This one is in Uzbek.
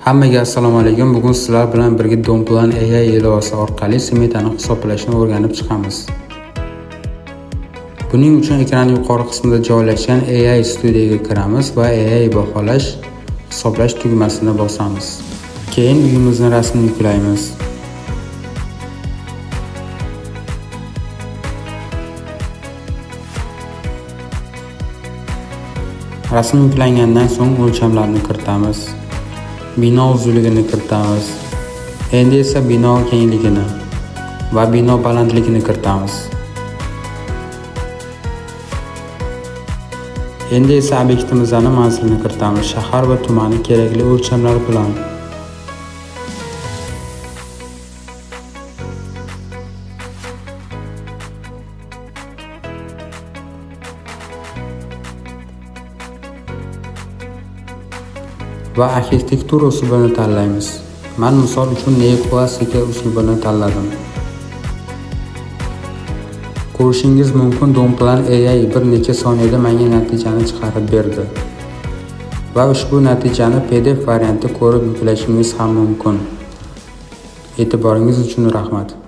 Hammaga assalomu alaykum. Bugun sizlar bilan birga Domplan AI ilovasi orqali smetani hisoblashni o'rganib chiqamiz. Buning uchun ekran yuqori qismida joylashgan AI Studioga kiramiz va AI baholash hisoblash tugmasini bosamiz. Keyin uyimizni rasmini yuklaymiz. Rasm yuklangandan so'ng o'lchamlarni kiritamiz. Bino uzunligini kiritamiz. Endi esa bino kengligini va bino balandligini kiritamiz. Endi esa obyektimizning manzilini kiritamiz. Shahar va tumanni kerakli o'lchamlar bilan. Va arxitektura usulini tanlaymiz. Men misol uchun neoklassika usulini tanladim. Ko'rishingiz mumkin, Domplan AI bir necha soniyada menga natijani chiqarib berdi. Va ushbu natijani PDF variantida ko'rib yuklashingiz ham mumkin. E'tiboringiz uchun rahmat.